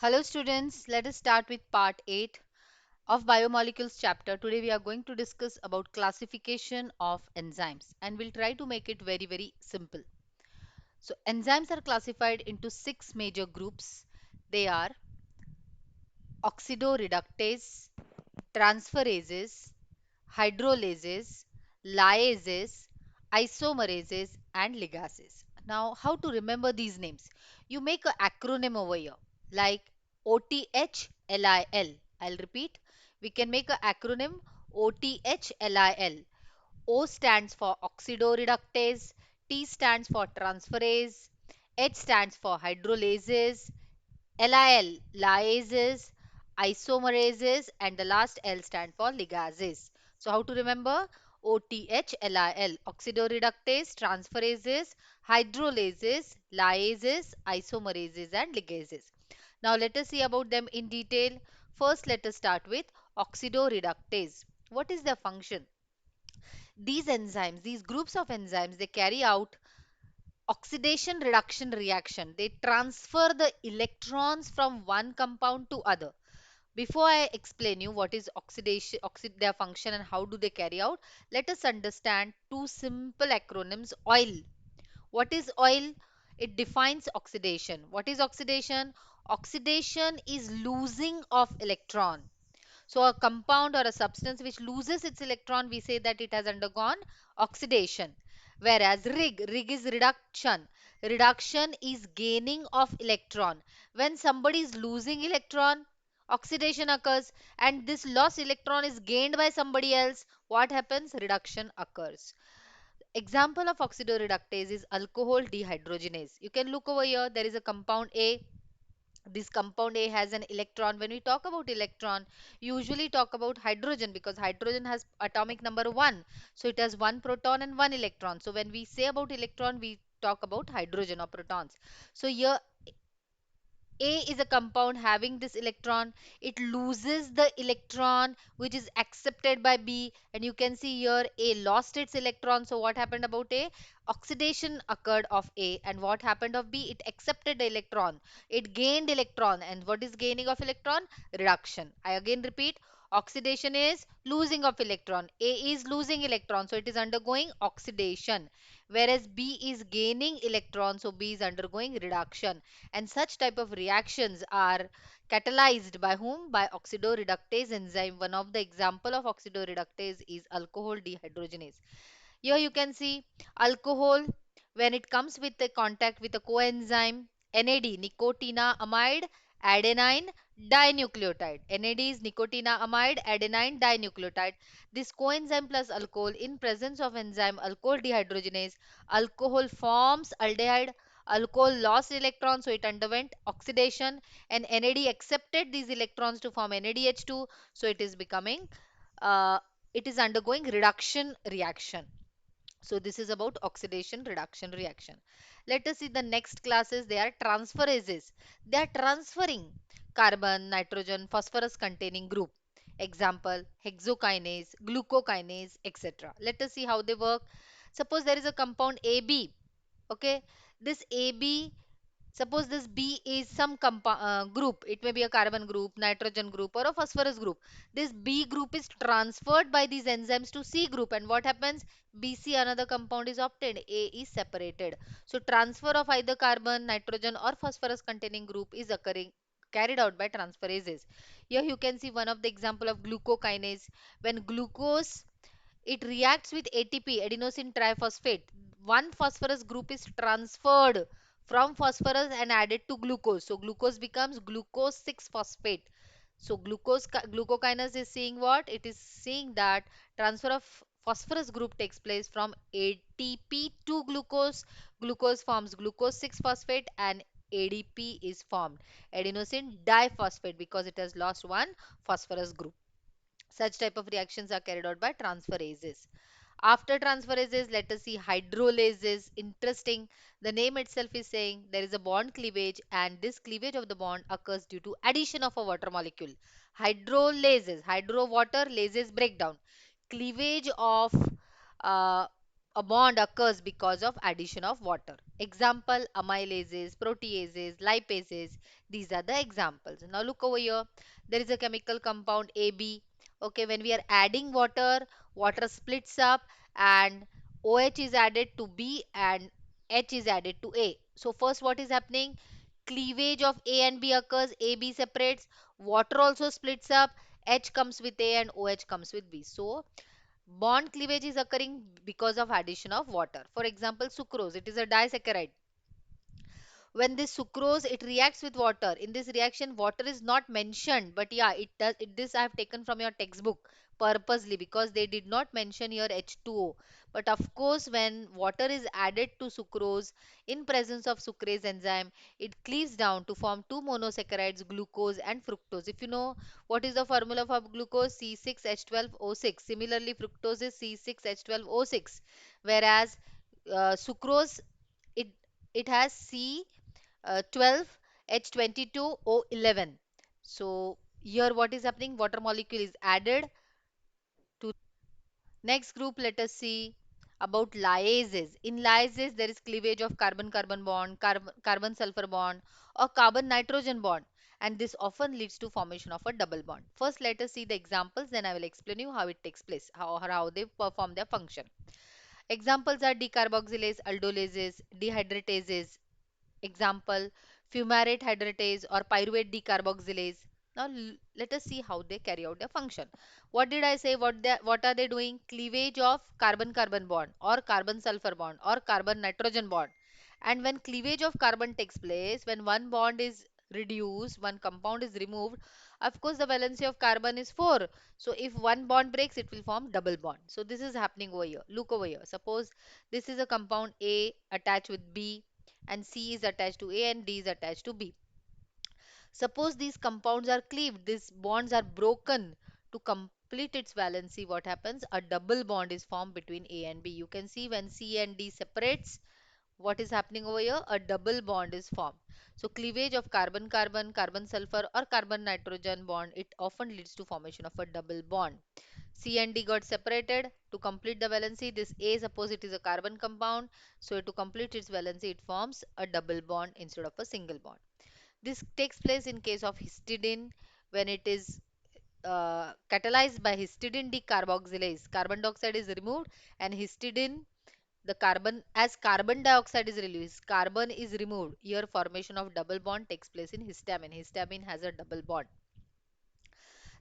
Hello students, let us start with part 8 of biomolecules chapter. Today we are going to discuss about classification of enzymes and we'll try to make it very simple. So enzymes are classified into six major groups. They are oxidoreductase, transferases, hydrolases, lyases, isomerases and ligases. Now how to remember these names? You make an acronym over here like OTHLIL. I'll repeat. We can make an acronym OTHLIL. O stands for oxidoreductase, T stands for transferase, H stands for hydrolases, LIL, lyases, isomerases, and the last L stand for ligases. So how to remember? OTHLIL, oxidoreductase, transferases, hydrolases, lyases, isomerases, and ligases. Now let us see about them in detail. First, let us start with oxidoreductase. What is their function? These enzymes, these groups of enzymes, they carry out oxidation reduction reaction. They transfer the electrons from one compound to other. Before I explain you what is oxidation, their function and how do they carry out, let us understand two simple acronyms. Oil. What is oil? It defines oxidation. What is oxidation? Oxidation is losing of electron. So a compound or a substance which loses its electron, we say that it has undergone oxidation. Whereas rig is reduction. Reduction is gaining of electron. When somebody is losing electron, oxidation occurs and this lost electron is gained by somebody else. What happens? Reduction occurs. Example of oxidoreductase is alcohol dehydrogenase. You can look over here. There is a compound A. This compound A has an electron. When we talk about electron, usually talk about hydrogen because hydrogen has atomic number 1. So it has one proton and one electron. So when we say about electron, we talk about hydrogen or protons. So here a is a compound having this electron. It loses the electron which is accepted by B, and you can see here A lost its electron. So what happened about A? Oxidation occurred of A, and what happened of B? It accepted the electron. It gained electron, and what is gaining of electron? Reduction. I again repeat, oxidation is losing of electron. A is losing electron, so it is undergoing oxidation, whereas B is gaining electron, so B is undergoing reduction. And such type of reactions are catalyzed by whom? By oxidoreductase enzyme. One of the example of oxidoreductase is alcohol dehydrogenase. Here you can see alcohol, when it comes with a contact with a coenzyme NAD, nicotinamide adenine dinucleotide. NAD is nicotinamide adenine dinucleotide. This coenzyme plus alcohol, in presence of enzyme alcohol dehydrogenase, alcohol forms aldehyde. Alcohol lost electrons, so it underwent oxidation, and NAD accepted these electrons to form NADH2, so it is becoming, uh, it is undergoing reduction reaction. So this is about oxidation reduction reaction. Let us see the next classes. They are transferases. They are transferring carbon, nitrogen, phosphorus containing group. Example, hexokinase, glucokinase, etc. Let us see how they work. Suppose there is a compound AB. Okay, this AB, suppose this B is some group. It may be a carbon group, nitrogen group, or a phosphorus group. This B group is transferred by these enzymes to C group, and what happens? BC, another compound, is obtained. A is separated. So transfer of either carbon, nitrogen, or phosphorus containing group is occurring, carried out by transferases. Here you can see one of the example of glucokinase. When glucose, it reacts with ATP, adenosine triphosphate. One phosphorus group is transferred from phosphorus and added to glucose. So glucose becomes glucose 6 phosphate. So glucokinase is seeing what? It is seeing that transfer of phosphorus group takes place from ATP to glucose. Glucose forms glucose 6 phosphate and ADP is formed, adenosine diphosphate, because it has lost one phosphorus group. Such type of reactions are carried out by transferases. After transferases, let us see hydrolases. Interesting. The name itself is saying there is a bond cleavage, and this cleavage of the bond occurs due to addition of a water molecule. Hydrolases, hydro water, lases breakdown. Cleavage of uh, a bond occurs because of addition of water. Example, amylases, proteases, lipases. These are the examples. Now look over here. There is a chemical compound AB. Okay, when we are adding water, water splits up and OH is added to B and H is added to A. So first what is happening? Cleavage of A and B occurs, AB separates, water also splits up, H comes with A and OH comes with B. So bond cleavage is occurring because of addition of water. For example, sucrose, it is a disaccharide. When this sucrose, it reacts with water. In this reaction, water is not mentioned, but yeah, it does. This I have taken from your textbook purposely because they did not mention here H2O. But of course, when water is added to sucrose in presence of sucrase enzyme, it cleaves down to form two monosaccharides, glucose and fructose. If you know what is the formula for glucose, C6H12O6. Similarly, fructose is C6H12O6, whereas sucrose, it it has C 12 H22O11. So here what is happening? Water molecule is added to next group. Let us see about liases. In liases, there is cleavage of carbon-carbon bond, carbon-sulfur bond, or carbon-nitrogen bond, and this often leads to formation of a double bond. First, let us see the examples. Then I will explain you how it takes place, how they perform their function. Examples are decarboxylase, aldolases, dehydratases. Example, fumarate hydratase or pyruvate decarboxylase. Now let us see how they carry out their function. What did I say? What are they doing? Cleavage of carbon-carbon bond or carbon-sulfur bond or carbon-nitrogen bond. And when cleavage of carbon takes place, when one bond is reduced, one compound is removed, of course the valency of carbon is 4. So if one bond breaks, it will form double bond. So this is happening over here. Look over here. Suppose this is a compound A attached with B and C is attached to A and D is attached to B. Suppose these compounds are cleaved, these bonds are broken. To complete its valency, what happens? A double bond is formed between A and B. You can see when C and D separates, what is happening over here? A double bond is formed. So cleavage of carbon-carbon, carbon-sulfur or carbon-nitrogen bond, it often leads to formation of a double bond. C and D got separated. To complete the valency, this A, suppose it is a carbon compound, so to complete its valency, it forms a double bond instead of a single bond. This takes place in case of histidine when it is catalyzed by histidine decarboxylase. Carbon dioxide is removed and histidine, the carbon, as carbon dioxide is released, carbon is removed. Here formation of double bond takes place in histamine. Histamine has a double bond.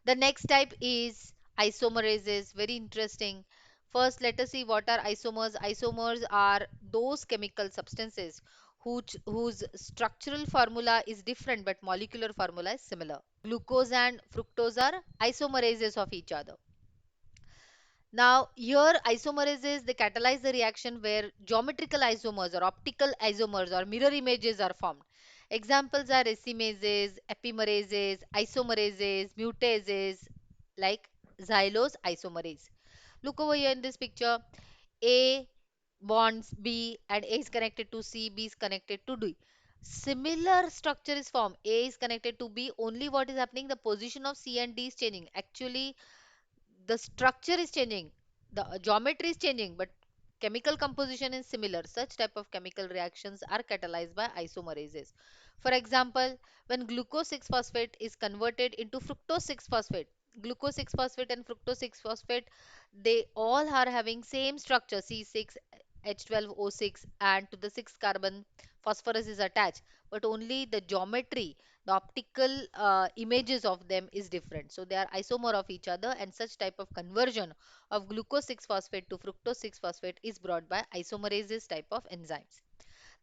The next type is isomerases. Very interesting. First, let us see what are isomers. Isomers are those chemical substances whose structural formula is different but molecular formula is similar. Glucose and fructose are isomerases of each other. Now, here isomerases, they catalyze the reaction where geometrical isomers or optical isomers or mirror images are formed. Examples are racemases, epimerases, isomerases, mutases, like xylose isomerase. Look over here in this picture. A bonds B and A is connected to C, B is connected to D. Similar structure is formed. A is connected to B. Only what is happening? The position of C and D is changing. Actually, the structure is changing, the geometry is changing, but chemical composition is similar. Such type of chemical reactions are catalyzed by isomerases. For example, when glucose 6 phosphate is converted into fructose 6 phosphate, glucose 6 phosphate and fructose 6 phosphate, they all are having same structure, C6 H12O6, and to the 6 carbon phosphorus is attached, but only the geometry, the optical images of them is different. So they are isomer of each other, and such type of conversion of glucose 6 phosphate to fructose 6 phosphate is brought by isomerases type of enzymes.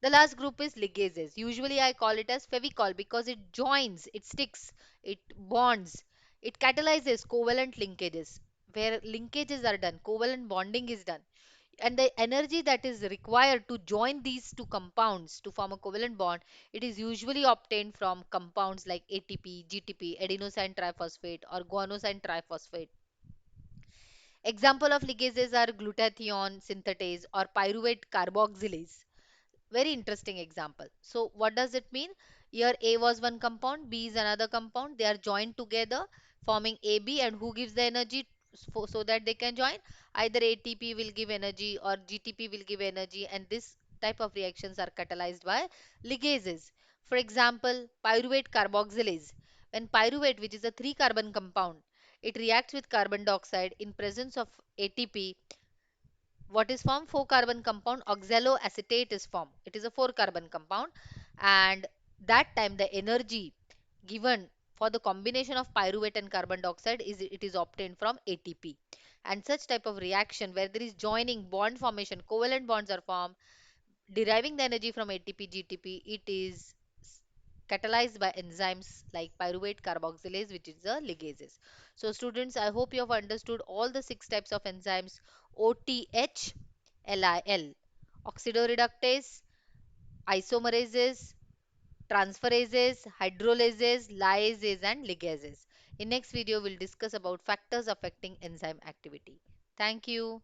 The last group is ligases. Usually I call it as fevicol because it joins, it sticks, it bonds, it catalyzes covalent linkages. Where linkages are done, covalent bonding is done, and the energy that is required to join these two compounds to form a covalent bond, it is usually obtained from compounds like ATP, GTP, adenosine triphosphate or guanosine triphosphate. Example of ligases are glutathione synthetase or pyruvate carboxylase. Very interesting example. So what does it mean? Here A was one compound, B is another compound. They are joined together forming AB, and who gives the energy? so that they can join. Either ATP will give energy or GTP will give energy, and this type of reactions are catalyzed by ligases. For example, pyruvate carboxylase. When pyruvate, which is a 3 carbon compound, it reacts with carbon dioxide in presence of ATP, what is formed? 4 carbon compound oxaloacetate is formed. It is a 4 carbon compound, and that time the energy given for the combination of pyruvate and carbon dioxide is it is obtained from ATP. And such type of reaction where there is joining, bond formation, covalent bonds are formed, deriving the energy from ATP GTP, it is catalyzed by enzymes like pyruvate carboxylase, which is the ligases. So students, I hope you have understood all the six types of enzymes: OTH, LIL, oxidoreductase, isomerases, transferases, hydrolases, lyases, and ligases. In next video, we'll discuss about factors affecting enzyme activity. Thank you.